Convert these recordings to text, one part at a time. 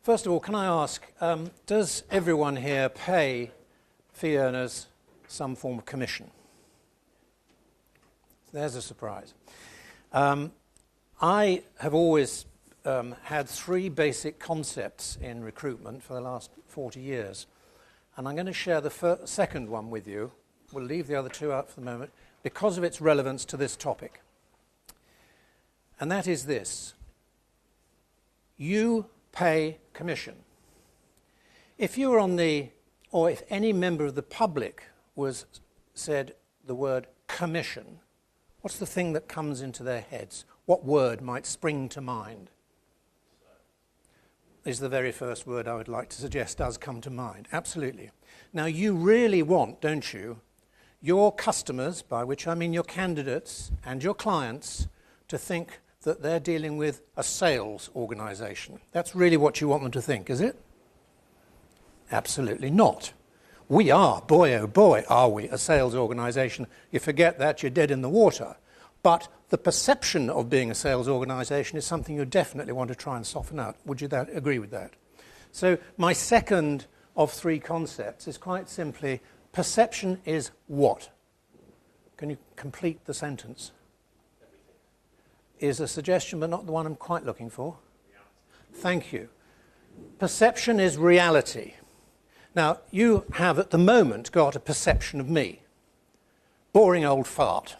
First of all, can I ask, does everyone here pay fee earners some form of commission? There's a surprise. I have always had three basic concepts in recruitment for the last 40 years. And I'm going to share the second one with you. We'll leave the other two out for the moment because of its relevance to this topic. And that is this. You pay commission. If you were on the, or if any member of the public said the word commission, what's the thing that comes into their heads? What word might spring to mind? Is the very first word I would like to suggest does come to mind. Absolutely. Now you really want, don't you, your customers, by which I mean your candidates and your clients, to think that they're dealing with a sales organisation. That's really what you want them to think, is it? Absolutely not. We are, boy oh boy, are we a sales organisation. You forget that, you're dead in the water. But the perception of being a sales organisation is something you definitely want to try and soften out. Would you agree with that? So my second of three concepts is quite simply, perception is what? Can you complete the sentence? Is a suggestion, but not the one I'm quite looking for. Thank you. Perception is reality. Now, you have at the moment got a perception of me. Boring old fart.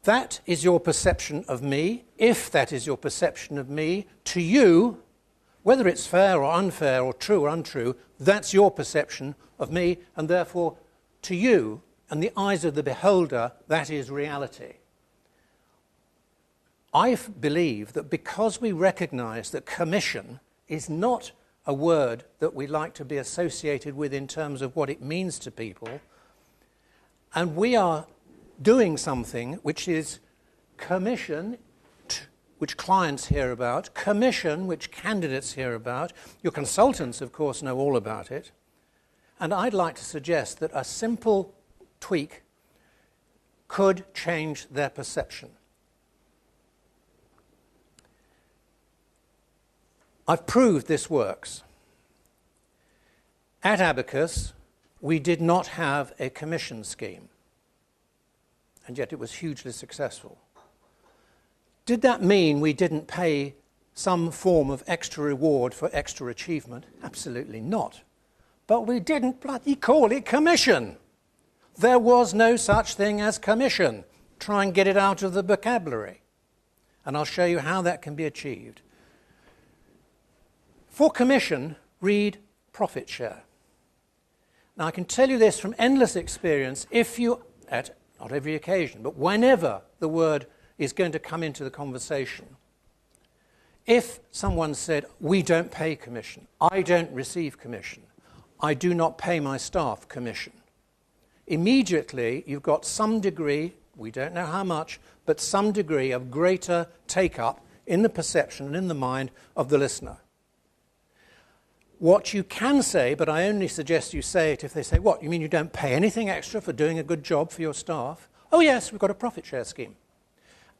That is your perception of me. If that is your perception of me, to you, whether it's fair or unfair or true or untrue, that's your perception of me, and therefore, to you and the eyes of the beholder, that is reality. I believe that because we recognise that commission is not a word that we like to be associated with in terms of what it means to people, and we are doing something which is commission, which clients hear about, commission, which candidates hear about, your consultants, of course, know all about it, and I'd like to suggest that a simple tweak could change their perception. I've proved this works. At Abacus, we did not have a commission scheme, and yet it was hugely successful. Did that mean we didn't pay some form of extra reward for extra achievement? Absolutely not. But we didn't bloody call it commission. There was no such thing as commission. Try and get it out of the vocabulary. And I'll show you how that can be achieved. For commission, read profit share. Now, I can tell you this from endless experience, if you, at not every occasion, but whenever the word is going to come into the conversation, if someone said, we don't pay commission, I don't receive commission, I do not pay my staff commission, immediately you've got some degree, we don't know how much, but some degree of greater take-up in the perception and in the mind of the listener. What you can say, but I only suggest you say it if they say, what, you mean you don't pay anything extra for doing a good job for your staff? Oh yes, we've got a profit share scheme.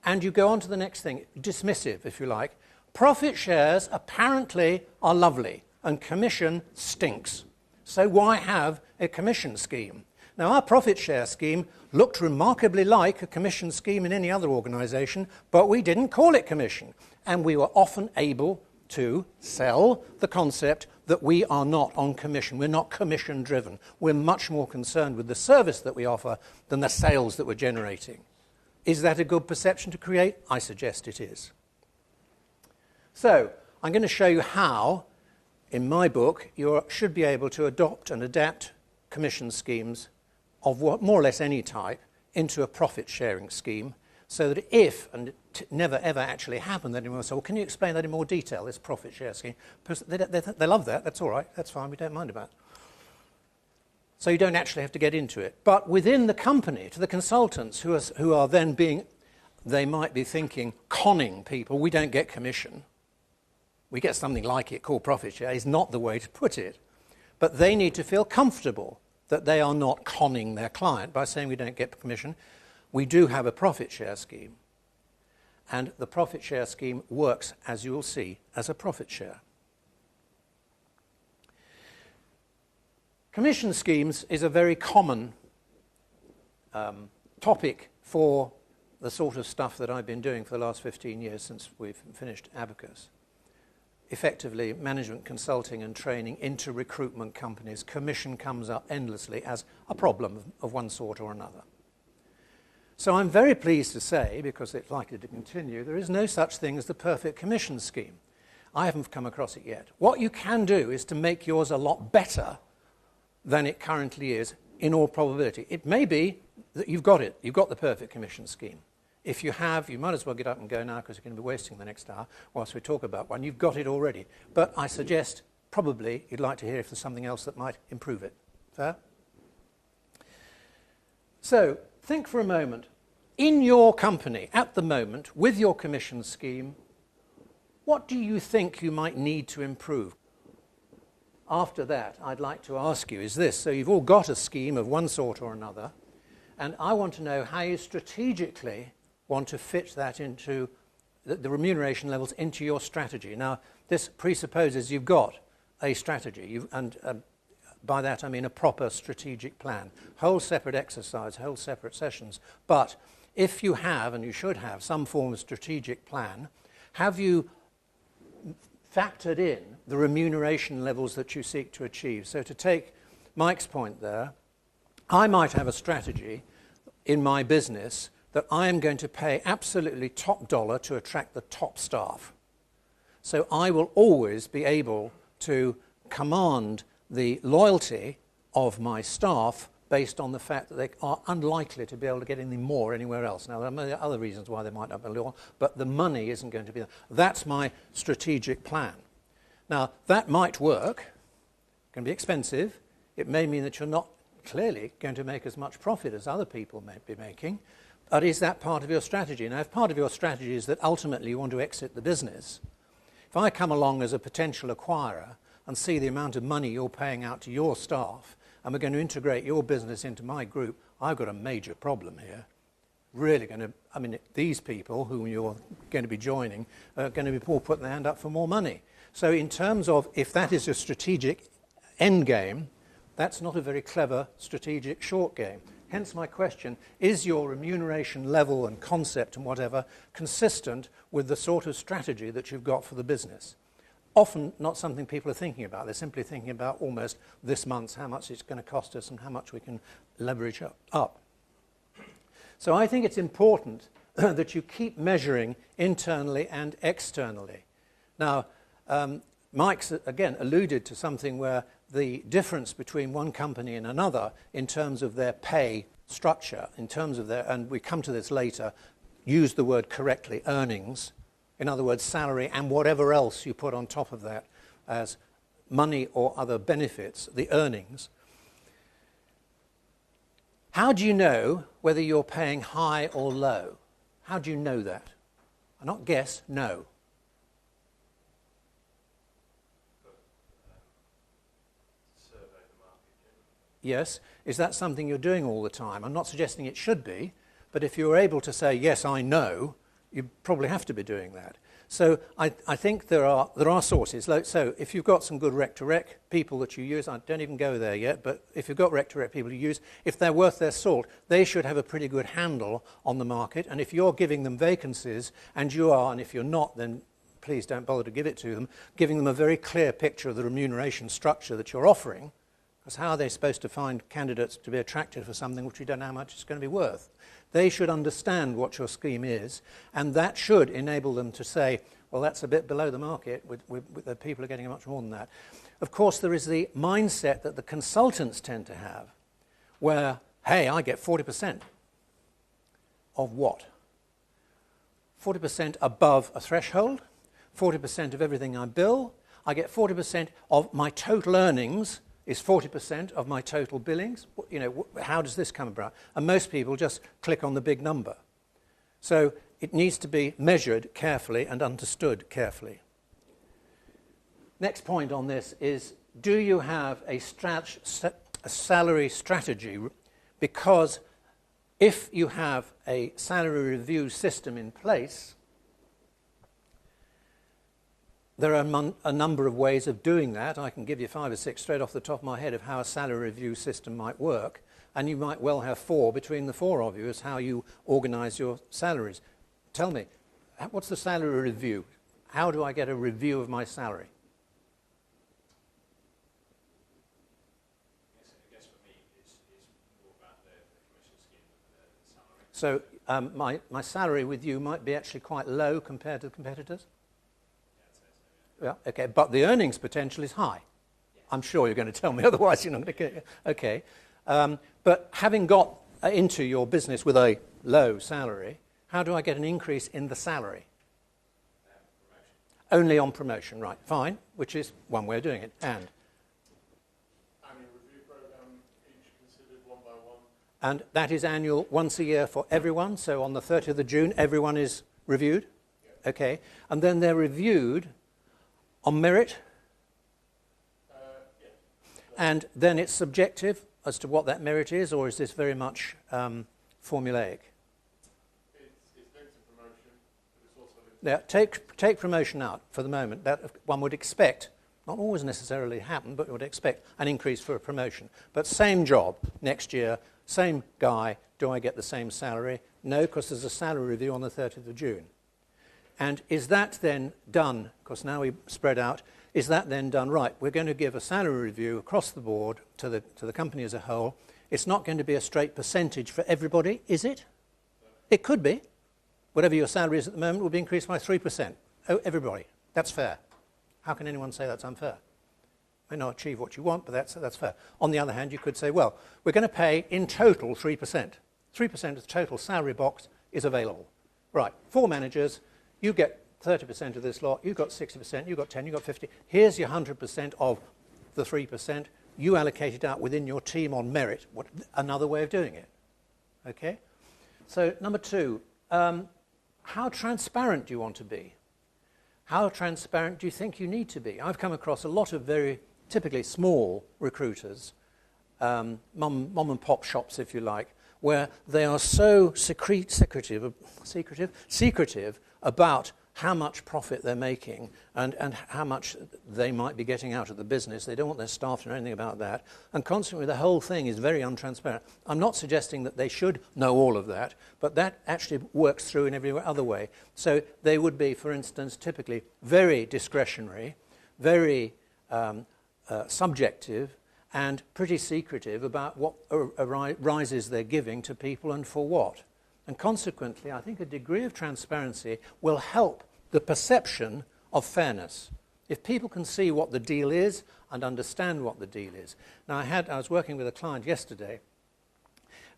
And you go on to the next thing, dismissive, if you like. Profit shares apparently are lovely, and commission stinks. So why have a commission scheme? Now, our profit share scheme looked remarkably like a commission scheme in any other organisation, but we didn't call it commission. And we were often able to sell the concept that we are not on commission. We're not commission driven. We're much more concerned with the service that we offer than the sales that we're generating. Is that a good perception to create? I suggest it is. So I'm going to show you how, in my book, you should be able to adopt and adapt commission schemes of what, more or less any type into a profit sharing scheme, so that if, and it never ever actually happened, then anyone will say, well, can you explain that in more detail, this profit share scheme? They love that, that's all right, that's fine, we don't mind about it. So you don't actually have to get into it. But within the company, to the consultants who are then being, they might be thinking, conning people, we don't get commission. We get something like it called profit share, is not the way to put it. But they need to feel comfortable that they are not conning their client by saying we don't get commission. We do have a profit share scheme. And the profit share scheme works, as you will see, as a profit share. Commission schemes is a very common topic for the sort of stuff that I've been doing for the last 15 years since we've finished Abacus. Effectively, management consulting and training into recruitment companies, commission comes up endlessly as a problem of one sort or another. So I'm very pleased to say, because it's likely to continue, there is no such thing as the perfect commission scheme. I haven't come across it yet. What you can do is to make yours a lot better than it currently is, in all probability. It may be that you've got it. You've got the perfect commission scheme. If you have, you might as well get up and go now because you're going to be wasting the next hour whilst we talk about one. You've got it already. But I suggest probably you'd like to hear if there's something else that might improve it. Fair? So think for a moment. In your company at the moment, with your commission scheme, what do you think you might need to improve? After that, I'd like to ask you is this. So you've all got a scheme of one sort or another, and I want to know how you strategically want to fit that into the remuneration levels into your strategy. Now, this presupposes you've got a strategy, by that I mean a proper strategic plan. Whole separate exercise, whole separate sessions. But if you have, and you should have, some form of strategic plan, have you factored in the remuneration levels that you seek to achieve? So to take Mike's point there, I might have a strategy in my business that I am going to pay absolutely top dollar to attract the top staff. So I will always be able to command the loyalty of my staff based on the fact that they are unlikely to be able to get any more anywhere else. Now, there are other reasons why they might not be loyal, but the money isn't going to be there. That's my strategic plan. Now, that might work. It's going to be expensive. It may mean that you're not clearly going to make as much profit as other people may be making, but is that part of your strategy? Now, if part of your strategy is that ultimately you want to exit the business, if I come along as a potential acquirer and see the amount of money you're paying out to your staff, and we're going to integrate your business into my group, I've got a major problem here. Really going to, I mean, these people whom you're going to be joining are going to be all putting their hand up for more money. So in terms of, if that is your strategic end game, that's not a very clever strategic short game. Hence my question, is your remuneration level and concept and whatever consistent with the sort of strategy that you've got for the business? Often not something people are thinking about. They're simply thinking about almost this month's, how much it's going to cost us and how much we can leverage up. So I think it's important that you keep measuring internally and externally. Now, Mike's, again, alluded to something where the difference between one company and another in terms of their pay structure, in terms of their, and we come to this later, use the word correctly, earnings, in other words, salary and whatever else you put on top of that as money or other benefits, the earnings. How do you know whether you're paying high or low? How do you know that? Not guess, know. Yes. Is that something you're doing all the time? I'm not suggesting it should be, but if you're able to say, yes, I know, you probably have to be doing that. So I think there are sources. So if you've got some good rec-to-rec people that you use, I don't even go there yet, but if you've got rec-to-rec people you use, if they're worth their salt, they should have a pretty good handle on the market. And if you're giving them vacancies, and you are, and if you're not, then please don't bother to give it to them, giving them a very clear picture of the remuneration structure that you're offering, because how are they supposed to find candidates to be attracted for something which we don't know how much it's going to be worth? They should understand what your scheme is, and that should enable them to say, well, that's a bit below the market, with the people are getting much more than that. Of course, there is the mindset that the consultants tend to have, where, hey, I get 40% of what? 40% above a threshold, 40% of everything I bill, I get 40% of my total earnings, is 40% of my total billings. You know, how does this come about? And most people just click on the big number. So it needs to be measured carefully and understood carefully. Next point on this is, do you have a salary strategy? Because if you have a salary review system in place, there are a number of ways of doing that. I can give you 5 or 6 straight off the top of my head of how a salary review system might work, and you might well have 4 between the 4 of you as how you organise your salaries. Tell me, what's the salary review? How do I get a review of my salary? I guess for me, it's more about the commission scheme than the salary. So my salary with you might be actually quite low compared to the competitors? Yeah, okay, but the earnings potential is high. Yeah. I'm sure you're going to tell me, otherwise you're not going to get it. Okay. But having got into your business with a low salary, how do I get an increase in the salary? Only on promotion, right, fine, which is one way of doing it. And? Annual review program, each considered one by one. And that is annual, once a year for everyone, so on the 30th of June, everyone is reviewed? Yeah. Okay, and then they're reviewed on merit? Yeah. And then it's subjective as to what that merit is, or is this very much formulaic? It's linked to promotion, but it's also linked to... Yeah, take promotion out for the moment. That one would expect, not always necessarily happen, but would expect an increase for a promotion. But same job next year, same guy, do I get the same salary? No, because there's a salary review on the 30th of June. And is that then done, because now we spread out, is that then done right? We're going to give a salary review across the board to the company as a whole. It's not going to be a straight percentage for everybody, is it? It could be. Whatever your salary is at the moment will be increased by 3%. Oh, everybody. That's fair. How can anyone say that's unfair? You may not achieve what you want, but that's fair. On the other hand, you could say, well, we're going to pay in total 3%. 3% of the total salary box is available. Right, 4 managers, you get 30% of this lot, you've got 60%, you've got 10, you've got 50. Here's your 100% of the 3%. You allocate it out within your team on merit. Another way of doing it. Okay? So, number 2, how transparent do you want to be? How transparent do you think you need to be? I've come across a lot of very typically small recruiters, mom and pop shops, if you like, where they are so secretive about how much profit they're making and how much they might be getting out of the business. They don't want their staff to know anything about that. And consequently, the whole thing is very untransparent. I'm not suggesting that they should know all of that, but that actually works through in every other way. So they would be, for instance, typically very discretionary, very subjective, and pretty secretive about what rises they're giving to people and for what. And consequently, I think a degree of transparency will help the perception of fairness. If people can see what the deal is and understand what the deal is. Now, I was working with a client yesterday,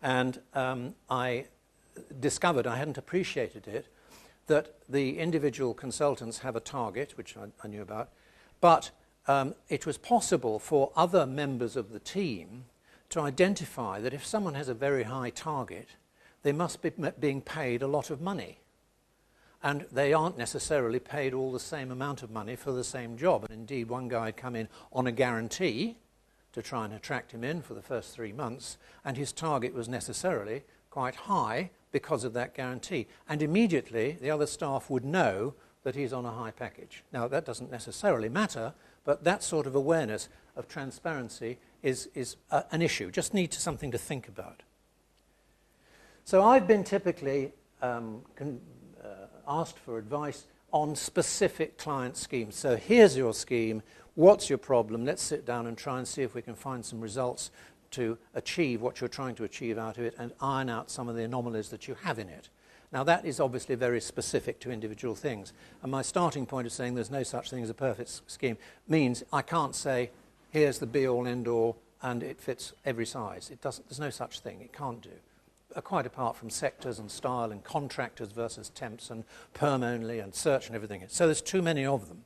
and I discovered, I hadn't appreciated it, that the individual consultants have a target, which I knew about, but it was possible for other members of the team to identify that if someone has a very high target, they must be being paid a lot of money. And they aren't necessarily paid all the same amount of money for the same job. And indeed, one guy had come in on a guarantee to try and attract him in for the first 3 months, and his target was necessarily quite high because of that guarantee. And immediately, the other staff would know that he's on a high package. Now, that doesn't necessarily matter, but that sort of awareness of transparency is an issue. Just need something to think about. So I've been typically asked for advice on specific client schemes. So here's your scheme. What's your problem? Let's sit down and try and see if we can find some results to achieve what you're trying to achieve out of it and iron out some of the anomalies that you have in it. Now, that is obviously very specific to individual things. And my starting point of saying there's no such thing as a perfect scheme means I can't say, here's the be-all, end-all, and it fits every size. It doesn't. There's no such thing. It can't do. Quite apart from sectors and style and contractors versus temps and perm only and search and everything. So there's too many of them.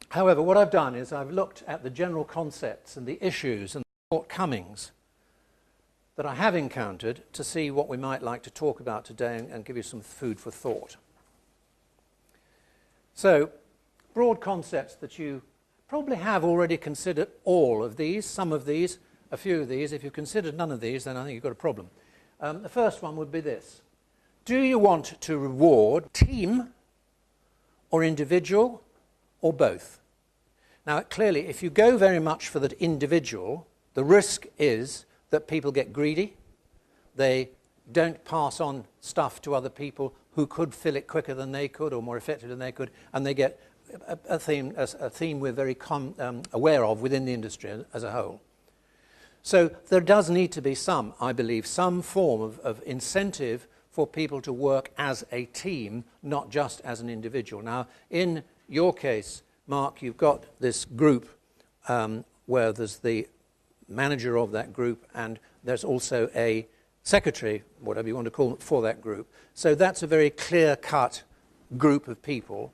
However, what I've done is I've looked at the general concepts and the issues and the shortcomings that I have encountered to see what we might like to talk about today and give you some food for thought. So, broad concepts that you probably have already considered all of these, some of these, a few of these. If you've considered none of these, then I think you've got a problem. The first one would be this. Do you want to reward team or individual or both? Now, clearly, if you go very much for the individual, the risk is that people get greedy. They don't pass on stuff to other people who could fill it quicker than they could or more effectively than they could, and they get a theme we're very aware of within the industry as a whole. So there does need to be some, I believe, some form of incentive for people to work as a team, not just as an individual. Now, in your case, Mark, you've got this group where there's the manager of that group and there's also a secretary, whatever you want to call it, for that group. So that's a very clear-cut group of people,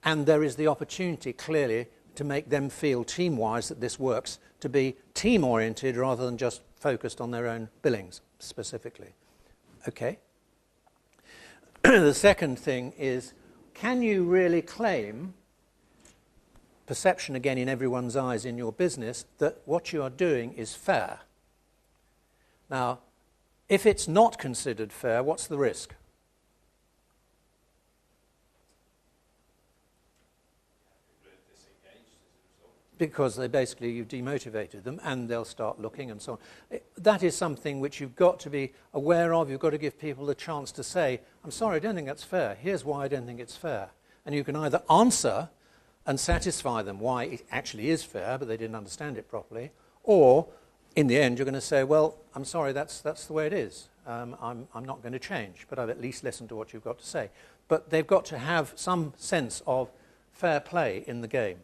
and there is the opportunity, clearly, to make them feel team-wise that this works, to be team-oriented rather than just focused on their own billings specifically. Okay? The second thing is, can you really claim, perception again in everyone's eyes in your business, that what you are doing is fair? Now, if it's not considered fair, what's the risk? Because they basically, you've demotivated them and they'll start looking and so on. That is something which you've got to be aware of. You've got to give people the chance to say, I'm sorry, I don't think that's fair. Here's why I don't think it's fair. And you can either answer and satisfy them why it actually is fair, but they didn't understand it properly, or in the end you're going to say, well, I'm sorry, that's the way it is. I'm not going to change, but I've at least listened to what you've got to say. But they've got to have some sense of fair play in the game.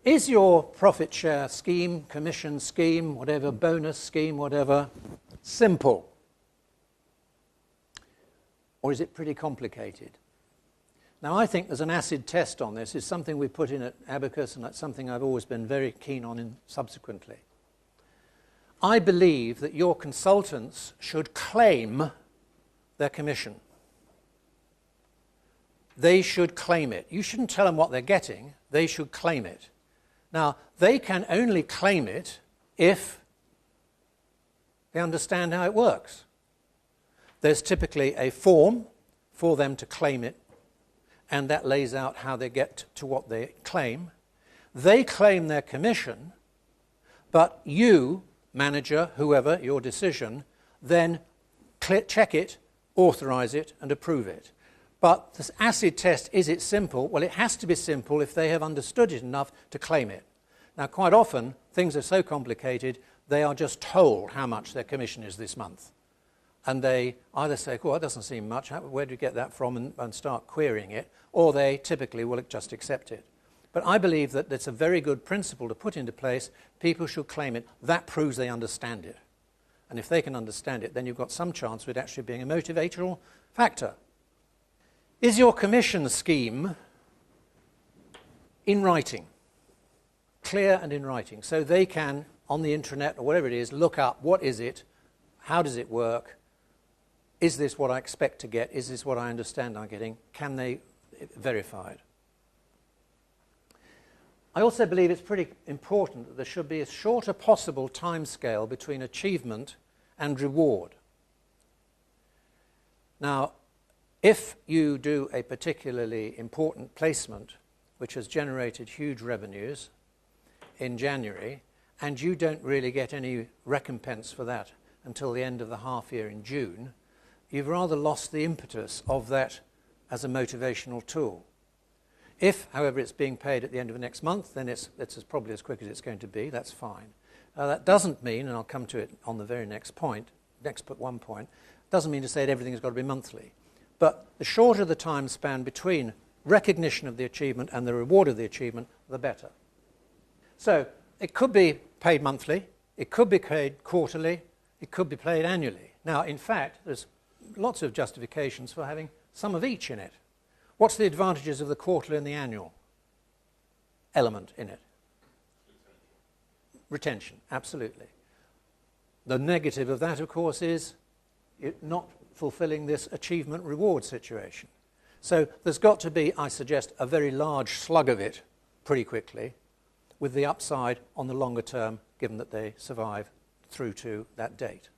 Is your profit share scheme, commission scheme, whatever, bonus scheme, whatever, simple? Or is it pretty complicated? Now, I think there's an acid test on this. It's something we put in at Abacus, and that's something I've always been very keen on subsequently. I believe that your consultants should claim their commission. They should claim it. You shouldn't tell them what they're getting. They should claim it. Now, they can only claim it if they understand how it works. There's typically a form for them to claim it, and that lays out how they get to what they claim. They claim their commission, but you, manager, whoever, your decision, then check it, authorize it, and approve it. But this acid test, is it simple? Well, it has to be simple if they have understood it enough to claim it. Now, quite often, things are so complicated, they are just told how much their commission is this month. And they either say, oh, that doesn't seem much, where do you get that from, and start querying it, or they typically will just accept it. But I believe that it's a very good principle to put into place. People should claim it. That proves they understand it. And if they can understand it, then you've got some chance of it actually being a motivational factor. Is your commission scheme in writing? Clear and in writing. So they can, on the intranet or whatever it is, look up what is it, how does it work, is this what I expect to get, is this what I understand I'm getting, can they verify it? I also believe it's pretty important that there should be as short a possible timescale between achievement and reward. Now, if you do a particularly important placement which has generated huge revenues in January, and you don't really get any recompense for that until the end of the half year in June, you've rather lost the impetus of that as a motivational tool. If, however, it's being paid at the end of the next month, then it's probably as quick as it's going to be. That's fine. That doesn't mean, and I'll come to it on the very next point, one point, doesn't mean to say that everything's got to be monthly. But the shorter the time span between recognition of the achievement and the reward of the achievement, the better. So it could be paid monthly, it could be paid quarterly, it could be paid annually. Now, in fact, there's lots of justifications for having some of each in it. What's the advantages of the quarterly and the annual element in it? Retention, absolutely. The negative of that, of course, is it not fulfilling this achievement reward situation. So there's got to be, I suggest, a very large slug of it pretty quickly, with the upside on the longer term, given that they survive through to that date.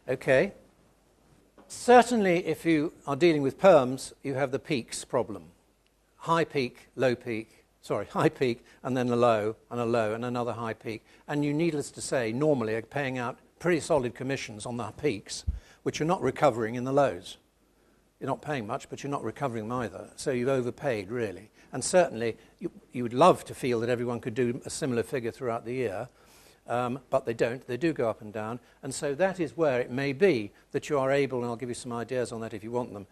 Okay. Certainly, if you are dealing with perms, you have the peaks problem. High peak, low peak. Sorry, high peak, and then a low, and another high peak. And you, needless to say, normally are paying out pretty solid commissions on the peaks, which you're not recovering in the lows. You're not paying much, but you're not recovering them either. So you've overpaid, really. And certainly, you would love to feel that everyone could do a similar figure throughout the year, but they don't. They do go up and down. And so that is where it may be that you are able, and I'll give you some ideas on that if you want them,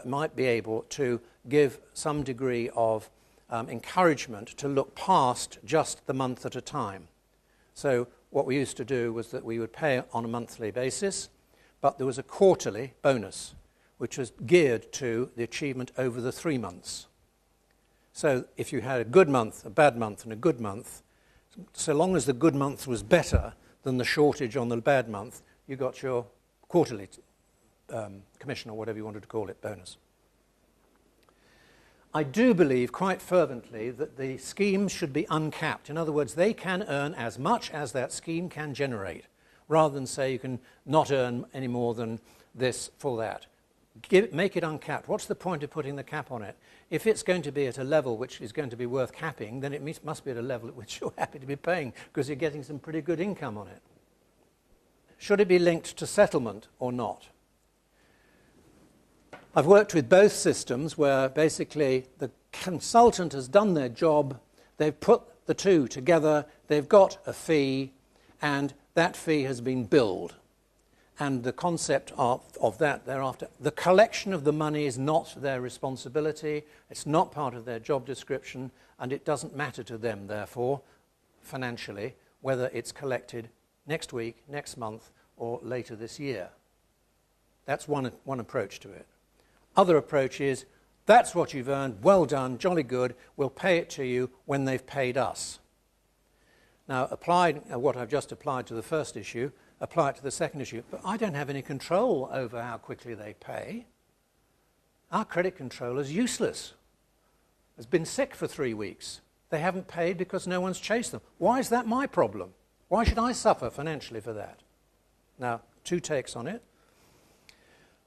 might be able to give some degree of encouragement to look past just the month at a time. So what we used to do was that we would pay on a monthly basis, but there was a quarterly bonus, which was geared to the achievement over the 3 months. So if you had a good month, a bad month, and a good month, so long as the good month was better than the shortage on the bad month, you got your quarterly commission, or whatever you wanted to call it, bonus. I do believe quite fervently that the schemes should be uncapped. In other words, they can earn as much as that scheme can generate, rather than say you can not earn any more than this for that. Make it uncapped. What's the point of putting the cap on it? If it's going to be at a level which is going to be worth capping, then it must be at a level at which you're happy to be paying, because you're getting some pretty good income on it. Should it be linked to settlement or not? I've worked with both systems where basically the consultant has done their job, they've put the two together, they've got a fee, and that fee has been billed. And the concept of that thereafter, the collection of the money is not their responsibility, it's not part of their job description, and it doesn't matter to them, therefore, financially, whether it's collected next week, next month, or later this year. That's one approach to it. Other approach is, that's what you've earned, well done, jolly good, we'll pay it to you when they've paid us. Now, what I've just applied to the first issue, apply it to the second issue. But I don't have any control over how quickly they pay. Our credit controller is useless. Has been sick for 3 weeks. They haven't paid because no one's chased them. Why is that my problem? Why should I suffer financially for that? Now, 2 takes on it.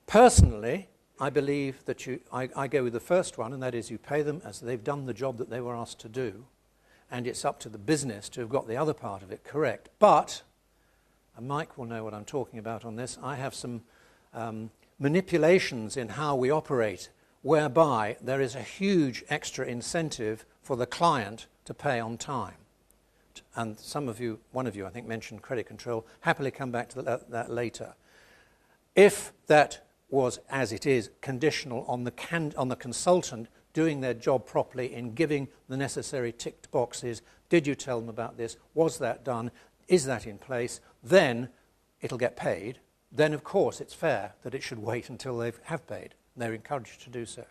Personally, I believe that I go with the first one, and that is you pay them as they've done the job that they were asked to do, and it's up to the business to have got the other part of it correct. But, and Mike will know what I'm talking about on this, I have some manipulations in how we operate whereby there is a huge extra incentive for the client to pay on time. And one of you I think mentioned credit control. Happily come back to that later. If that was, as it is, conditional on the consultant doing their job properly in giving the necessary ticked boxes, did you tell them about this, was that done, is that in place, then it'll get paid. Then, of course, it's fair that it should wait until they have paid. They're encouraged to do so.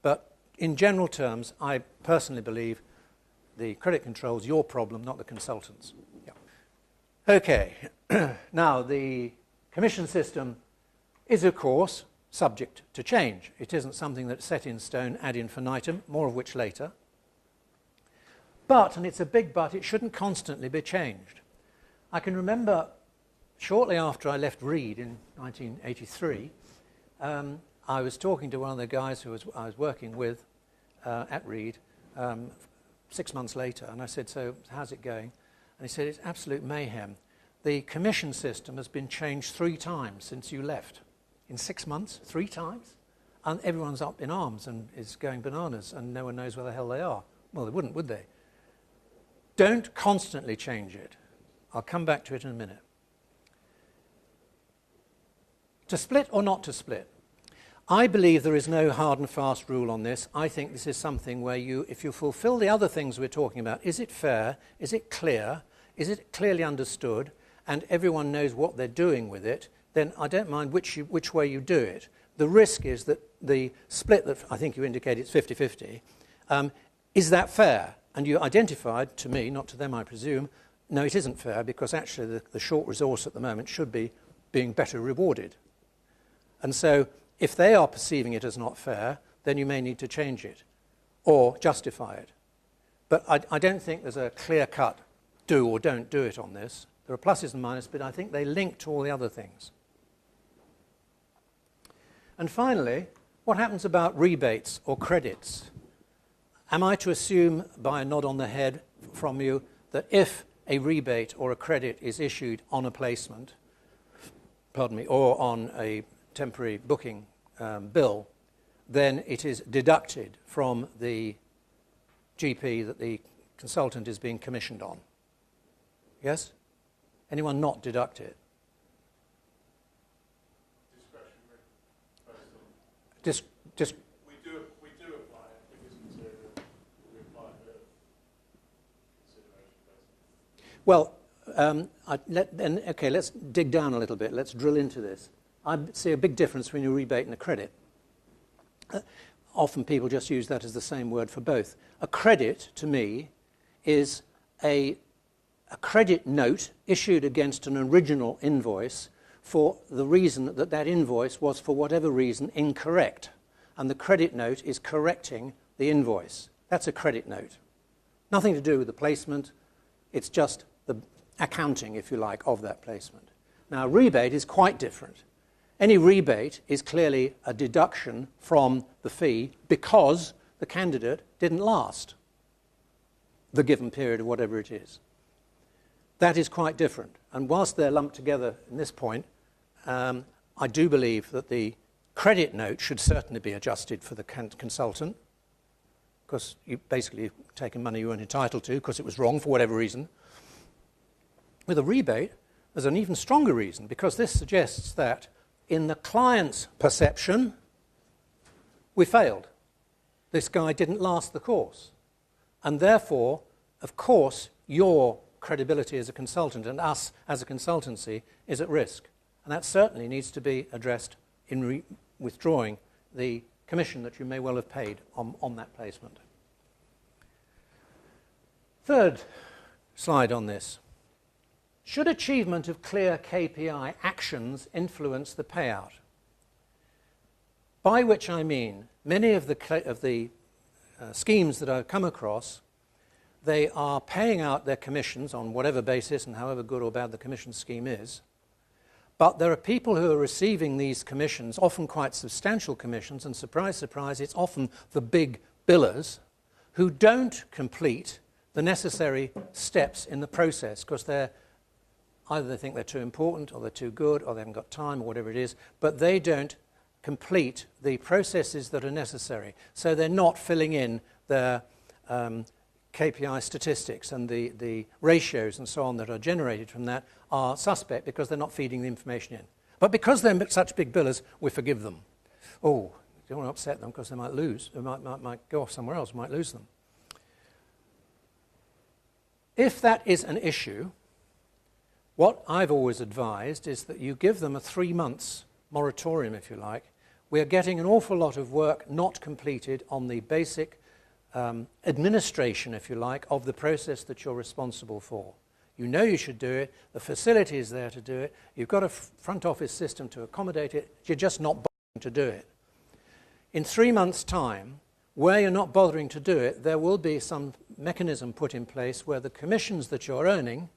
But in general terms, I personally believe the credit control is your problem, not the consultant's. Yeah. Okay. Now, the commission system is, of course, subject to change. It isn't something that's set in stone ad infinitum, more of which later. But, and it's a big but, it shouldn't constantly be changed. I can remember shortly after I left Reed in 1983, I was talking to one of the guys who I was working with at Reed 6 months later, and I said, so how's it going? And he said, it's absolute mayhem. The commission system has been changed 3 times since you left. In 6 months, 3 times? And everyone's up in arms and is going bananas, and no one knows where the hell they are. Well, they wouldn't, would they? Don't constantly change it. I'll come back to it in a minute. To split or not to split? I believe there is no hard and fast rule on this. I think this is something where if you fulfill the other things we're talking about, is it fair? Is it clear? Is it clearly understood? And everyone knows what they're doing with it, then I don't mind which way you do it. The risk is that the split that I think you indicated is 50-50, is that fair? And you identified, to me, not to them I presume, no, it isn't fair, because actually the short resource at the moment should be being better rewarded. And so if they are perceiving it as not fair, then you may need to change it or justify it. But I don't think there's a clear-cut do or don't do it on this. There are pluses and minuses, but I think they link to all the other things. And finally, what happens about rebates or credits? Am I to assume by a nod on the head from you that if a rebate or a credit is issued on a placement, pardon me, or on a temporary booking bill, then it is deducted from the GP that the consultant is being commissioned on? Yes? Anyone not deduct it? Discretionary. We do apply it because material. We apply a bit of consideration basically. Well, okay, let's dig down a little bit. Let's drill into this. I see a big difference between a rebate and a credit. Often people just use that as the same word for both. A credit, to me, is a credit note issued against an original invoice for the reason that that invoice was, for whatever reason, incorrect. And the credit note is correcting the invoice. That's a credit note. Nothing to do with the placement. It's just the accounting, if you like, of that placement. Now, a rebate is quite different. Any rebate is clearly a deduction from the fee because the candidate didn't last the given period of whatever it is. That is quite different. And whilst they're lumped together in this point, I do believe that the credit note should certainly be adjusted for the consultant, because you've basically taken money you weren't entitled to because it was wrong for whatever reason. With a rebate, there's an even stronger reason, because this suggests that in the client's perception, we failed. This guy didn't last the course. And therefore, of course, your credibility as a consultant and us as a consultancy is at risk. And that certainly needs to be addressed in withdrawing the commission that you may well have paid on that placement. Third slide on this. Should achievement of clear KPI actions influence the payout? By which I mean, many of the schemes that I've come across, they are paying out their commissions on whatever basis and however good or bad the commission scheme is. But there are people who are receiving these commissions, often quite substantial commissions, and surprise, surprise, it's often the big billers who don't complete the necessary steps in the process because either they think they're too important or they're too good or they haven't got time or whatever it is, but they don't complete the processes that are necessary. So they're not filling in their KPI statistics, and the ratios and so on that are generated from that are suspect because they're not feeding the information in. But because they're such big billers, we forgive them. Oh, you don't want to upset them because they might lose. They might go off somewhere else, might lose them. If that is an issue, what I've always advised is that you give them a 3 months moratorium, if you like. We're getting an awful lot of work not completed on the basic administration, if you like, of the process that you're responsible for. You know you should do it. The facility is there to do it. You've got a front office system to accommodate it. You're just not bothering to do it. In 3 months' time, where you're not bothering to do it, there will be some mechanism put in place where the commissions that you're earning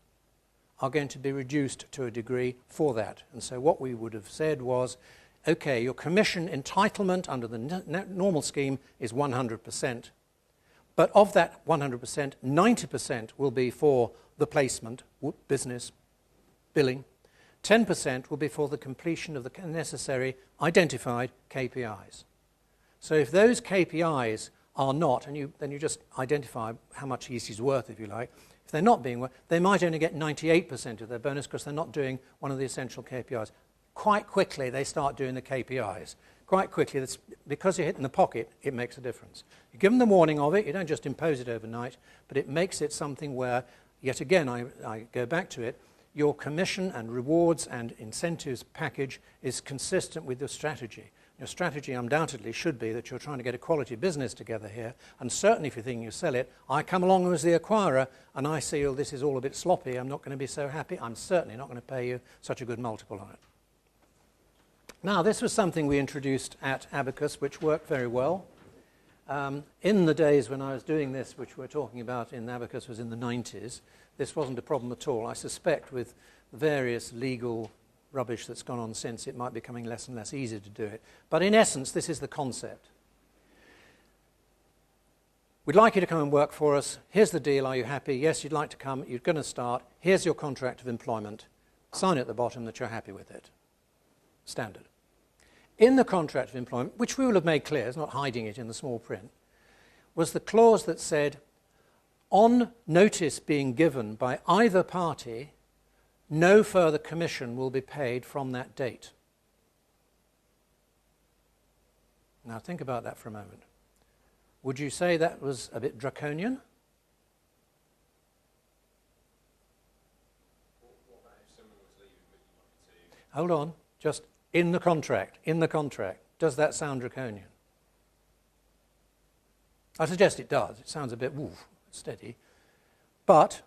are going to be reduced to a degree for that. And so what we would have said was, okay, your commission entitlement under the normal scheme is 100%. But of that 100%, 90% will be for the placement, business, billing. 10% will be for the completion of the necessary identified KPIs. So if those KPIs are not, and then you just identify how much each is worth, if you like, if they're not being worth, they might only get 98% of their bonus because they're not doing one of the essential KPIs. Quite quickly, they start doing the KPIs. Quite quickly, because you're hitting the pocket, it makes a difference. You give them the warning of it, you don't just impose it overnight, but it makes it something where, yet again, I go back to it, your commission and rewards and incentives package is consistent with your strategy. Your strategy undoubtedly should be that you're trying to get a quality business together here, and certainly if you think you sell it, I come along as the acquirer and I see, oh, this is all a bit sloppy, I'm not going to be so happy, I'm certainly not going to pay you such a good multiple on it. Now, this was something we introduced at Abacus, which worked very well. In the days when I was doing this, which we're talking about in Abacus was in the 90s, this wasn't a problem at all. I suspect with various legal rubbish that's gone on since, it might be becoming less and less easy to do it. But in essence, this is the concept. We'd like you to come and work for us. Here's the deal. Are you happy? Yes, you'd like to come. You're going to start. Here's your contract of employment. Sign at the bottom that you're happy with it. Standard. In the contract of employment, which we will have made clear, it's not hiding it in the small print, was the clause that said, on notice being given by either party, no further commission will be paid from that date. Now think about that for a moment. Would you say that was a bit draconian? What about if someone was leaving but you wanted to? Hold on, just in the contract. Does that sound draconian? I suggest it does. It sounds a bit steady. But,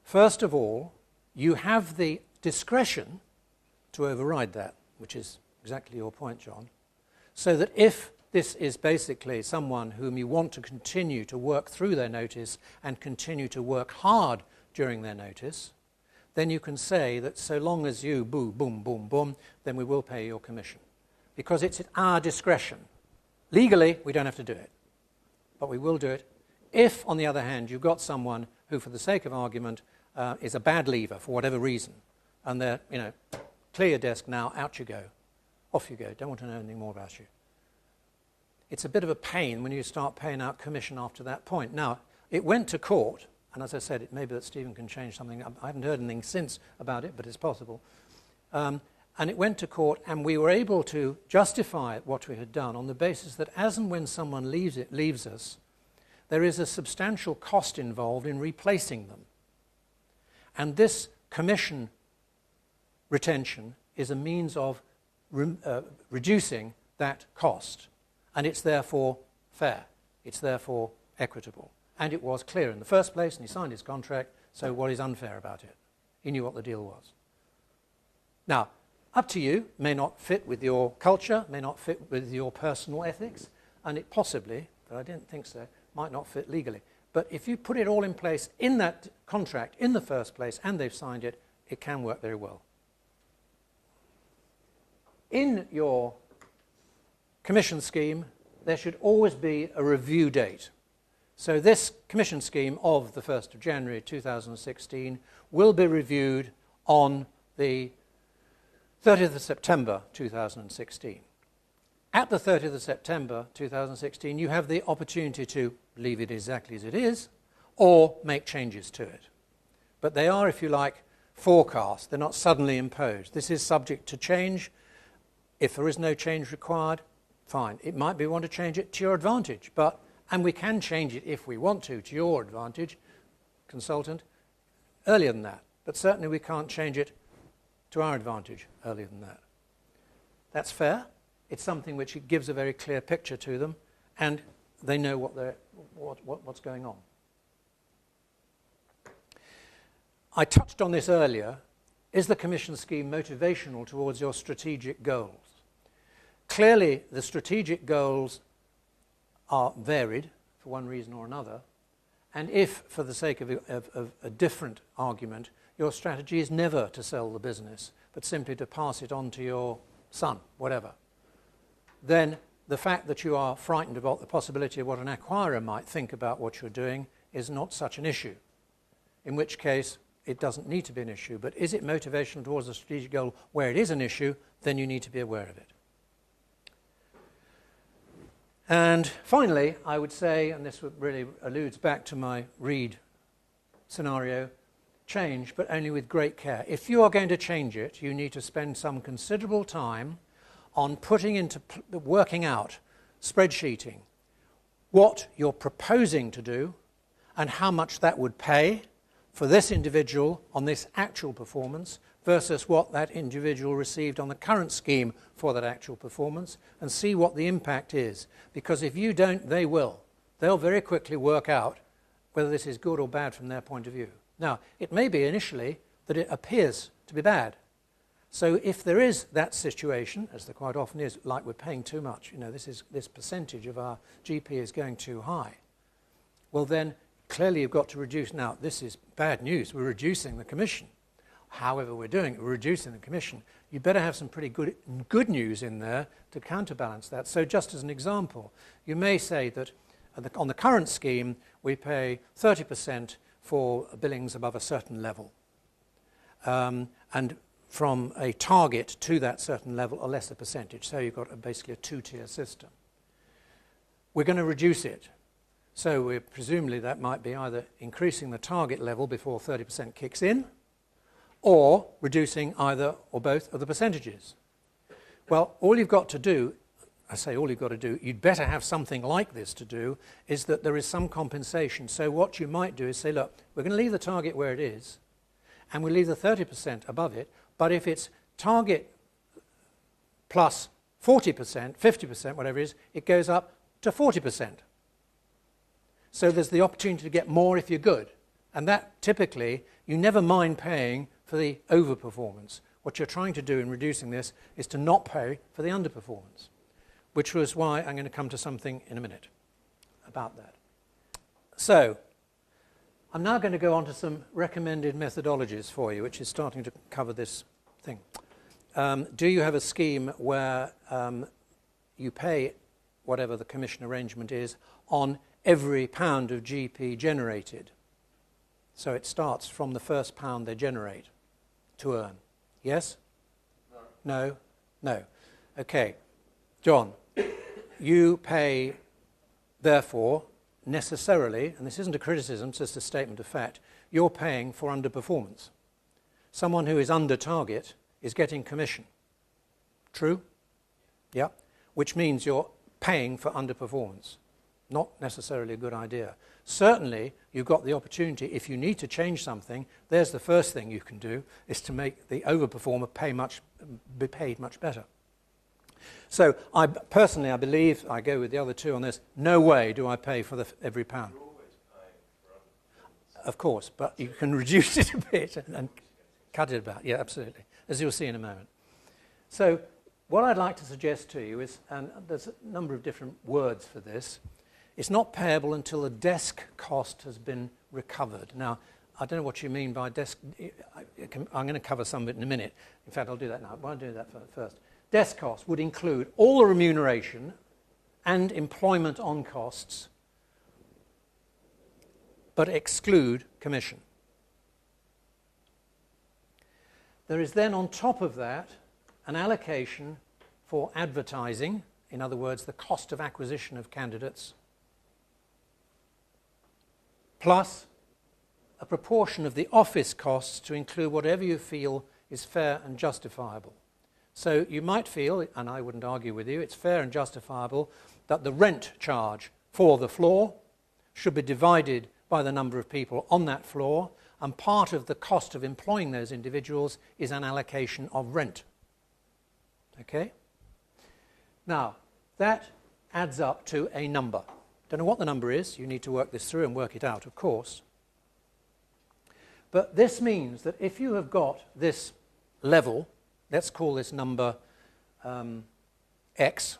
first of all, you have the discretion to override that, which is exactly your point, John, so that if this is basically someone whom you want to continue to work through their notice and continue to work hard during their notice, then you can say that so long as you boom, then we will pay your commission. Because it's at our discretion. Legally, we don't have to do it. But we will do it if, on the other hand, you've got someone who, for the sake of argument, is a bad leaver for whatever reason, and they're, clear your desk now, out you go. Off you go. Don't want to know anything more about you. It's a bit of a pain when you start paying out commission after that point. Now, it went to court, and as I said, it may be that Stephen can change something. I haven't heard anything since about it, but it's possible. And it went to court, and we were able to justify what we had done on the basis that as and when someone leaves us, there is a substantial cost involved in replacing them. And this commission retention is a means of reducing that cost. And it's therefore fair. It's therefore equitable. And it was clear in the first place, and he signed his contract, so what is unfair about it? He knew what the deal was. Now, up to you, may not fit with your culture, may not fit with your personal ethics, and it possibly, but I didn't think so, might not fit legally. But if you put it all in place in that contract in the first place, and they've signed it, it can work very well. In your commission scheme, there should always be a review date. So this commission scheme of the 1st of January 2016 will be reviewed on the 30th of September 2016. At the 30th of September 2016, you have the opportunity to leave it exactly as it is or make changes to it. But they are, if you like, forecast. They're not suddenly imposed. This is subject to change. If there is no change required, fine. It might be we want to change it to your advantage, and we can change it if we want to your advantage, consultant, earlier than that. But certainly we can't change it to our advantage earlier than that. That's fair. It's something which it gives a very clear picture to them, and they know what's going on. I touched on this earlier. Is the commission scheme motivational towards your strategic goals? Clearly, the strategic goals are varied for one reason or another, and if, for the sake of a different argument, your strategy is never to sell the business, but simply to pass it on to your son, whatever, then the fact that you are frightened about the possibility of what an acquirer might think about what you're doing is not such an issue, in which case it doesn't need to be an issue. But is it motivational towards a strategic goal where it is an issue, then you need to be aware of it. And finally, I would say, and this really alludes back to my Reed scenario, change, but only with great care. If you are going to change it, you need to spend some considerable time on working out, spreadsheeting, what you're proposing to do and how much that would pay for this individual on this actual performance versus what that individual received on the current scheme for that actual performance, and see what the impact is. Because if you don't, they will. They'll very quickly work out whether this is good or bad from their point of view. Now, it may be initially that it appears to be bad. So if there is that situation, as there quite often is, like we're paying too much, this percentage of our GP is going too high, well then clearly you've got to reduce. Now, this is bad news. We're reducing the commission. however we're doing it, we're reducing the commission, you better have some pretty good news in there to counterbalance that. So just as an example, you may say that on the current scheme, we pay 30% for billings above a certain level. And from a target to that certain level, a lesser percentage. So you've got basically a two-tier system. We're going to reduce it. So presumably that might be either increasing the target level before 30% kicks in, or reducing either or both of the percentages. Well, all you've got to do, I say all you've got to do, you'd better have something like this to do, is that there is some compensation. So what you might do is say, look, we're going to leave the target where it is, and we'll leave the 30% above it, but if it's target plus 40%, 50%, whatever it is, it goes up to 40%. So there's the opportunity to get more if you're good. And that typically, you never mind paying for the overperformance. What you're trying to do in reducing this is to not pay for the underperformance, which was why I'm going to come to something in a minute about that. So I'm now going to go on to some recommended methodologies for you, which is starting to cover this thing. Do you have a scheme where you pay whatever the commission arrangement is on every pound of GP generated? So it starts from the first pound they generate to earn. Yes? No? No. Okay. John, you pay, therefore, necessarily, and this isn't a criticism, it's just a statement of fact, you're paying for underperformance. Someone who is under target is getting commission. True? Yeah. Which means you're paying for underperformance. Not necessarily a good idea. Certainly, you've got the opportunity, if you need to change something, there's the first thing you can do, is to make the overperformer be paid much better. So, I believe, I go with the other two on this, no way do I pay for every pound. You're always paying for underperformance. Of course, but you can reduce it a bit and cut it about. Yeah, absolutely, as you'll see in a moment. So, what I'd like to suggest to you is, and there's a number of different words for this, it's not payable until the desk cost has been recovered. Now, I don't know what you mean by desk. I'm going to cover some of it in a minute. In fact, I'll do that now. I'll do that first. Desk cost would include all the remuneration and employment on costs, but exclude commission. There is then on top of that an allocation for advertising, in other words, the cost of acquisition of candidates, plus a proportion of the office costs to include whatever you feel is fair and justifiable. So you might feel, and I wouldn't argue with you, it's fair and justifiable that the rent charge for the floor should be divided by the number of people on that floor, and part of the cost of employing those individuals is an allocation of rent. Okay? Now, that adds up to a number. Don't know what the number is. You need to work this through and work it out, of course. But this means that if you have got this level, let's call this number X,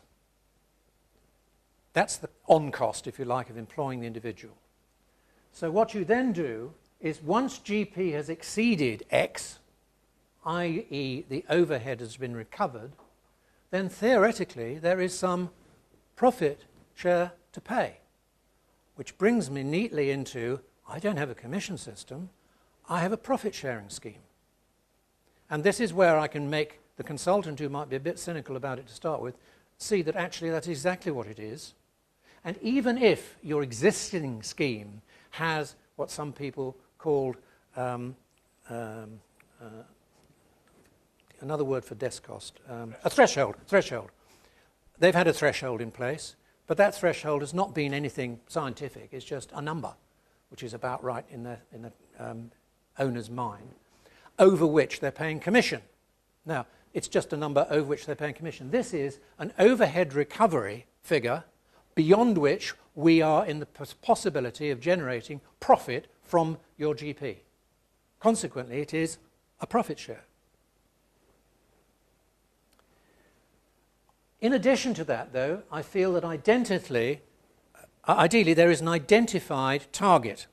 that's the on cost, if you like, of employing the individual. So what you then do is once GP has exceeded X, i.e. the overhead has been recovered, then theoretically there is some profit share to pay, which brings me neatly into, I don't have a commission system, I have a profit sharing scheme. And this is where I can make the consultant, who might be a bit cynical about it to start with, see that actually that's exactly what it is. And even if your existing scheme has what some people called another word for desk cost, a threshold. They've had a threshold in place, but that threshold has not been anything scientific. It's just a number, which is about right in the owner's mind, over which they're paying commission. Now, it's just a number over which they're paying commission. This is an overhead recovery figure beyond which we are in the possibility of generating profit from your GP. Consequently, it is a profit share. In addition to that, though, I feel that ideally there is an identified target.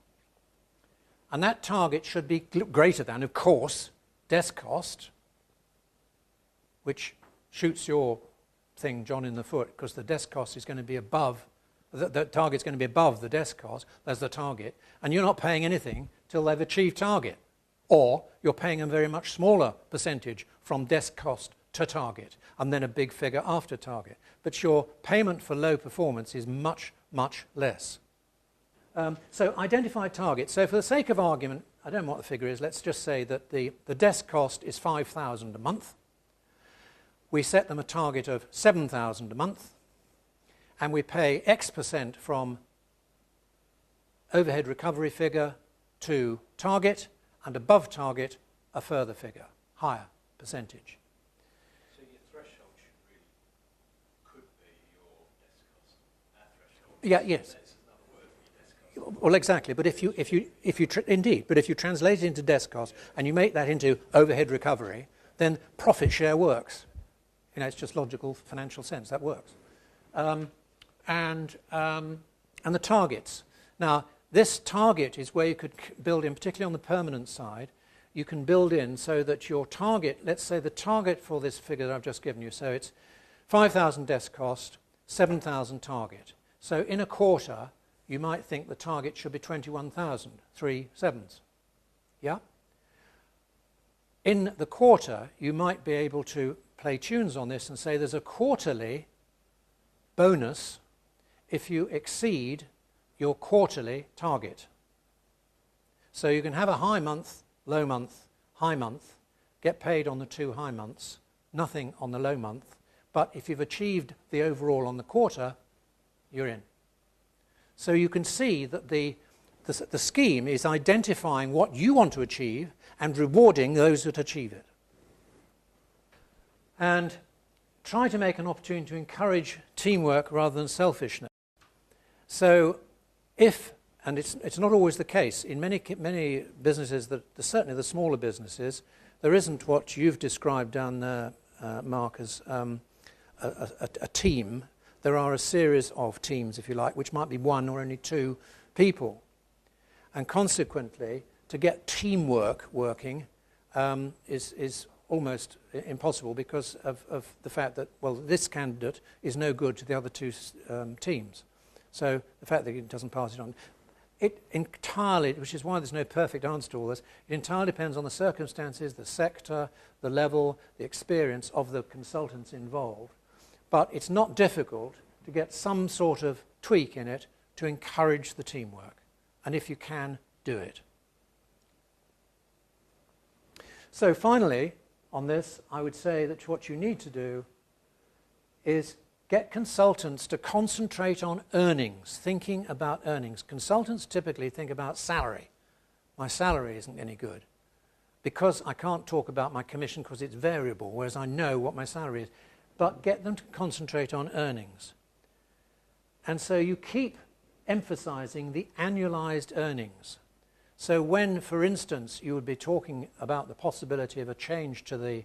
And that target should be greater than, of course, desk cost, which shoots your thing, John, in the foot, because the desk cost is going to be above, the target's going to be above the desk cost, there's the target, and you're not paying anything till they've achieved target. Or you're paying a very much smaller percentage from desk cost to target, and then a big figure after target. But your payment for low performance is much, much less. So identify targets. So for the sake of argument, I don't know what the figure is, let's just say that the desk cost is $5,000 a month. We set them a target of $7,000 a month, and we pay X% from overhead recovery figure to target, and above target, a further figure, higher percentage. So your threshold could be your desk cost. Our threshold. Yeah, yes. That's another word for your desk cost. Well, exactly. But if you translate it into desk cost and you make that into overhead recovery, then profit share works. You know, it's just logical financial sense. That works. And the targets. Now, this target is where you could build in, particularly on the permanent side, you can build in so that your target, let's say the target for this figure that I've just given you, so it's 5,000 desk cost, 7,000 target. So in a quarter, you might think the target should be 21,000, 3 sevens. Yeah? In the quarter, you might be able to play tunes on this and say there's a quarterly bonus if you exceed your quarterly target. So you can have a high month, low month, high month, get paid on the 2 high months, nothing on the low month, but if you've achieved the overall on the quarter, you're in. So you can see that the scheme is identifying what you want to achieve and rewarding those that achieve it. And try to make an opportunity to encourage teamwork rather than selfishness. So if, and it's not always the case, in many businesses, certainly the smaller businesses, there isn't what you've described down there, Mark, as a team. There are a series of teams, if you like, which might be 1 or only 2 people. And consequently, to get teamwork working is almost impossible because of the fact that, well, this candidate is no good to the other 2 teams. So the fact that it doesn't pass it on, it entirely, which is why there's no perfect answer to all this, it entirely depends on the circumstances, the sector, the level, the experience of the consultants involved. But it's not difficult to get some sort of tweak in it to encourage the teamwork. And if you can, do it. So finally, on this, I would say that what you need to do is get consultants to concentrate on earnings, thinking about earnings. Consultants typically think about salary. My salary isn't any good because I can't talk about my commission because it's variable, whereas I know what my salary is. But get them to concentrate on earnings. And so you keep emphasizing the annualized earnings. So when, for instance, you would be talking about the possibility of a change to the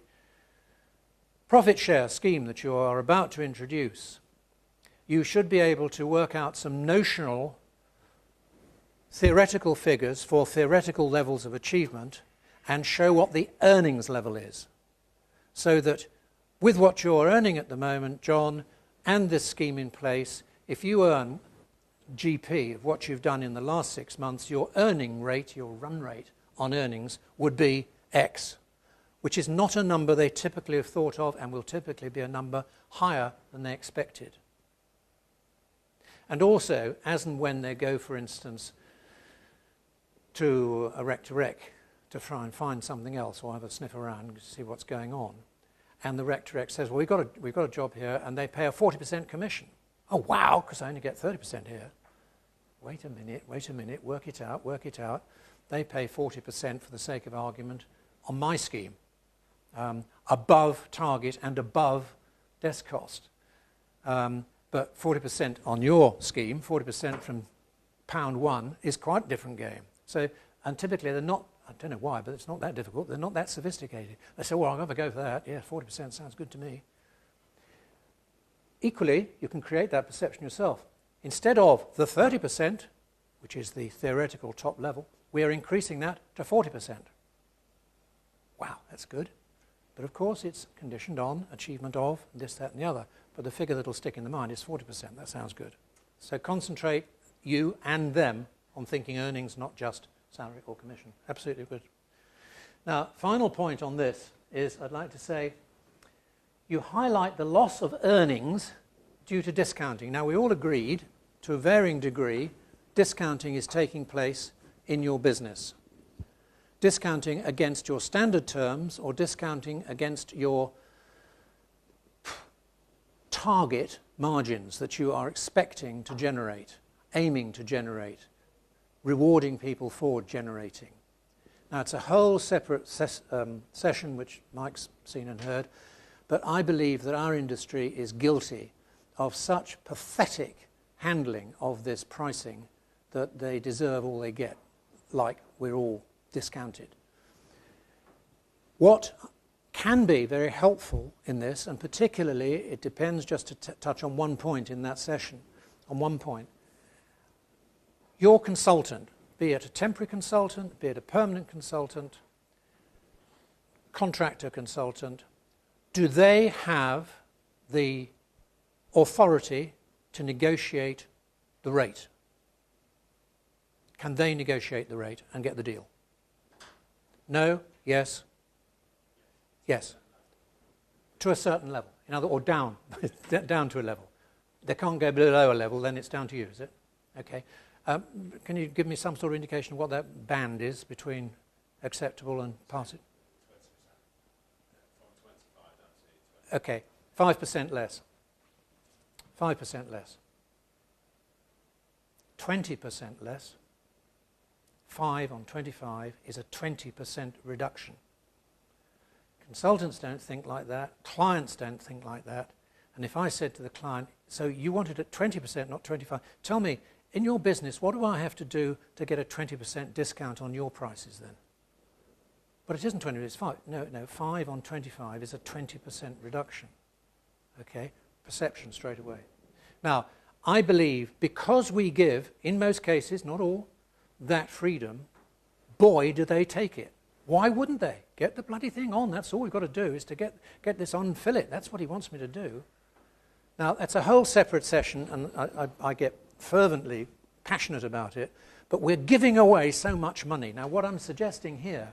profit share scheme that you are about to introduce, you should be able to work out some notional theoretical figures for theoretical levels of achievement and show what the earnings level is. So that with what you're earning at the moment, John, and this scheme in place, if you earn GP of what you've done in the last 6 months, your earning rate, your run rate on earnings would be X, which is not a number they typically have thought of and will typically be a number higher than they expected. And also, as and when they go, for instance, to a rec to try and find something else or have a sniff around to see what's going on, and the rec says, well, we've got a job here, and they pay a 40% commission. Oh, wow, because I only get 30% here. Wait a minute, work it out. They pay 40% for the sake of argument on my scheme, above target and above desk cost. But 40% on your scheme, 40% from pound 1, is quite a different game. So, and typically they're not, I don't know why, but it's not that difficult. They're not that sophisticated. They say, well, I'll have a go for that. Yeah, 40% sounds good to me. Equally, you can create that perception yourself. Instead of the 30%, which is the theoretical top level, we are increasing that to 40%. Wow, that's good. But of course, it's conditioned on achievement of this, that, and the other. But the figure that will stick in the mind is 40%. That sounds good. So concentrate, you and them, on thinking earnings, not just salary or commission. Absolutely good. Now, final point on this is I'd like to say you highlight the loss of earnings due to discounting. Now, we all agreed, to a varying degree, discounting is taking place in your business. Discounting against your standard terms or discounting against your target margins that you are expecting to generate, aiming to generate, rewarding people for generating. Now, it's a whole separate session which Mike's seen and heard, but I believe that our industry is guilty of such pathetic handling of this pricing that they deserve all they get, like we're all discounted. What can be very helpful in this, and particularly it depends, just to touch on one point in that session, on one point, your consultant, be it a temporary consultant, be it a permanent consultant, contractor consultant, do they have the authority to negotiate the rate? Can they negotiate the rate and get the deal? No? Yes? Yes. To a certain level. In other, or down, down to a level. They can't go below a level, then it's down to you, is it? Okay. Can you give me some sort of indication of what that band is between acceptable and pass it? 20%. From 25 down to 20. Okay. 5% less. 5% less. 20% less. 5 on 25 is a 20% reduction. Consultants don't think like that. Clients don't think like that. And if I said to the client, so you want it at 20%, not 25, tell me, in your business, what do I have to do to get a 20% discount on your prices then? But it isn't 20, it's 5. No, 5 on 25 is a 20% reduction. Okay? Perception straight away. Now, I believe because we give, in most cases, not all, that freedom, boy, do they take it. Why wouldn't they? Get the bloody thing on. That's all we've got to do is to get this on, fill it. That's what he wants me to do. Now, that's a whole separate session, and I get fervently passionate about it, but we're giving away so much money. Now, what I'm suggesting here,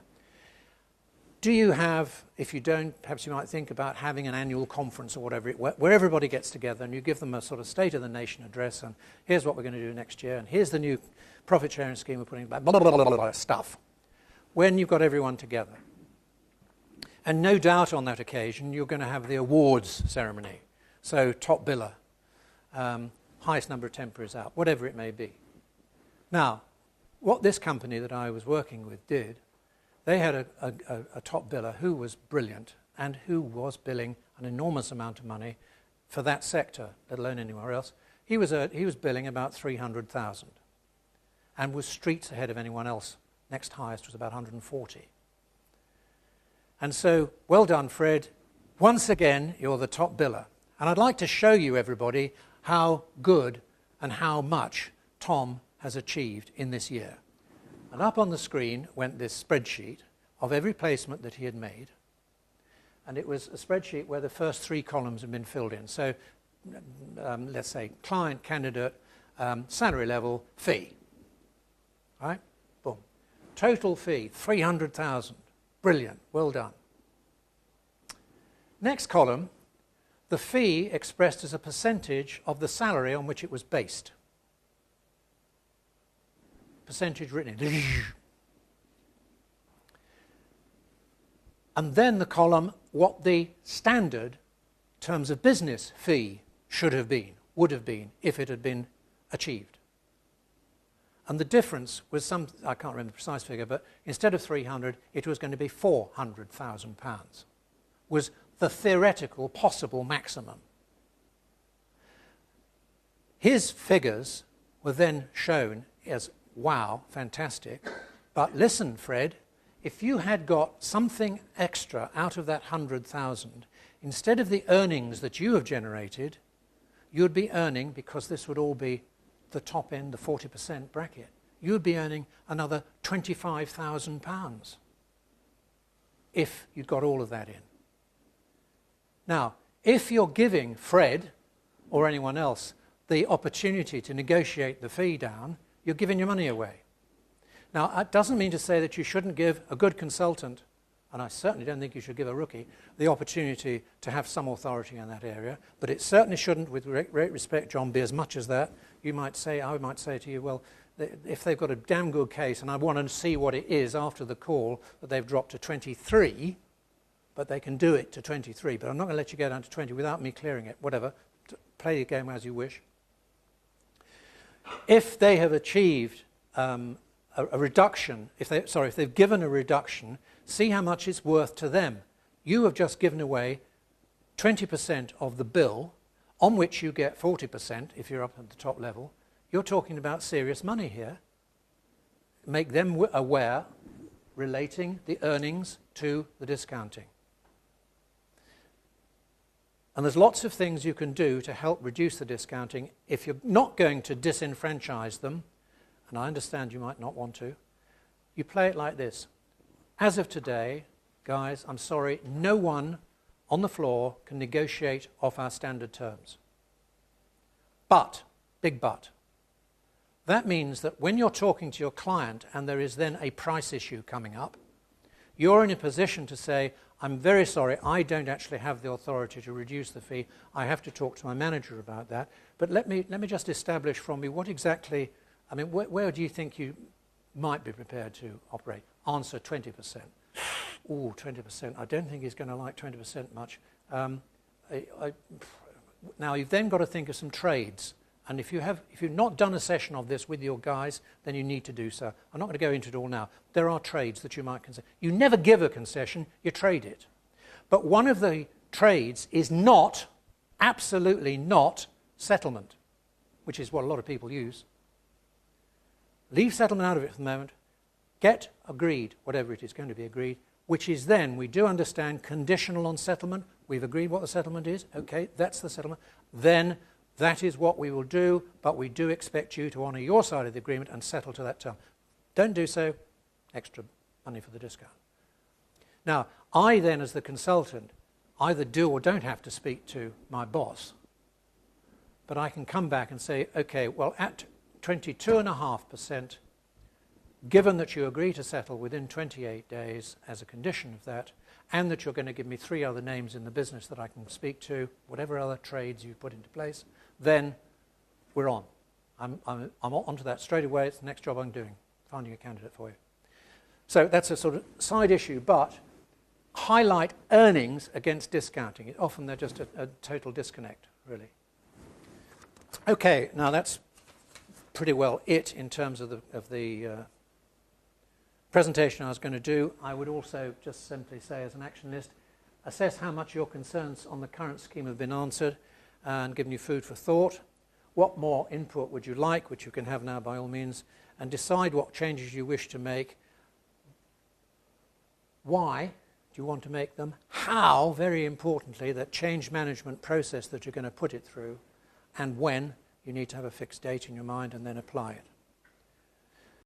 do you have, if you don't, perhaps you might think about having an annual conference or whatever, where everybody gets together and you give them a sort of State of the Nation address, and here's what we're going to do next year, and here's the new profit sharing scheme we're putting back, blah, blah, blah, blah, blah, stuff, when you've got everyone together. And no doubt on that occasion you're going to have the awards ceremony. So top biller, highest number of temporaries out, whatever it may be. Now, what this company that I was working with did, they had a top biller who was brilliant and who was billing an enormous amount of money for that sector, let alone anywhere else. He was billing about 300,000 and was streets ahead of anyone else. Next highest was about 140. And so, well done, Fred. Once again, you're the top biller. And I'd like to show you, everybody, how good and how much Tom has achieved in this year. And up on the screen went this spreadsheet of every placement that he had made. And it was a spreadsheet where the first 3 columns had been filled in. So, let's say, client, candidate, salary level, fee. Right? Boom. Total fee, 300,000. Brilliant. Well done. Next column, the fee expressed as a percentage of the salary on which it was based. Percentage written in. And then the column, what the standard terms of business fee should have been, would have been, if it had been achieved. And the difference was some, I can't remember the precise figure, but instead of 300, it was going to be £400,000, was the theoretical possible maximum. His figures were then shown as, wow, fantastic, but listen, Fred, if you had got something extra out of that 100,000, instead of the earnings that you have generated, you'd be earning, because this would all be the top end, the 40% bracket, you'd be earning another £25,000. if you'd got all of that in. Now, if you're giving Fred or anyone else the opportunity to negotiate the fee down, you're giving your money away. Now, that doesn't mean to say that you shouldn't give a good consultant, and I certainly don't think you should give a rookie, the opportunity to have some authority in that area, but it certainly shouldn't, with great respect, John, be as much as that. I might say to you, well, if they've got a damn good case, and I want to see what it is after the call, that they've dropped to 23, but they can do it to 23, but I'm not going to let you go down to 20 without me clearing it, whatever. Play the game as you wish. If they have achieved a reduction, if they've given a reduction, see how much it's worth to them. You have just given away 20% of the bill, on which you get 40% if you're up at the top level. You're talking about serious money here. Make them aware, relating the earnings to the discounting. And there's lots of things you can do to help reduce the discounting. If you're not going to disenfranchise them, and I understand you might not want to, you play it like this. As of today, guys, I'm sorry, no one on the floor can negotiate off our standard terms. But, big but, that means that when you're talking to your client and there is then a price issue coming up, you're in a position to say, I'm very sorry, I don't actually have the authority to reduce the fee. I have to talk to my manager about that. But let me just establish from you what exactly, I mean, where do you think you might be prepared to operate? Answer, 20%. Ooh, 20%. I don't think he's going to like 20% much. Now, you've then got to think of some trades. And if you've not done a session of this with your guys, then you need to do so. I'm not going to go into it all now. There are trades that you might consider. You never give a concession, you trade it. But one of the trades is not, absolutely not, settlement, which is what a lot of people use. Leave settlement out of it for the moment. Get agreed, whatever it is going to be agreed, which is then, we do understand, conditional on settlement. We've agreed what the settlement is. Okay, that's the settlement. Then that is what we will do, but we do expect you to honour your side of the agreement and settle to that term. Don't do so, extra money for the discount. Now, I then, as the consultant, either do or don't have to speak to my boss, but I can come back and say, okay, well, at 22.5%, given that you agree to settle within 28 days as a condition of that, and that you're going to give me 3 other names in the business that I can speak to, whatever other trades you put into place, then we're on. I'm onto that straight away. It's the next job I'm doing, finding a candidate for you. So that's a sort of side issue, but highlight earnings against discounting. Often they're just a total disconnect, really. Okay, now that's pretty well it in terms of the presentation I was going to do. I would also just simply say as an action list, assess how much your concerns on the current scheme have been answered and given you food for thought. What more input would you like, which you can have now by all means, and decide what changes you wish to make. Why do you want to make them? How, very importantly, that change management process that you're going to put it through, and when you need to have a fixed date in your mind and then apply it.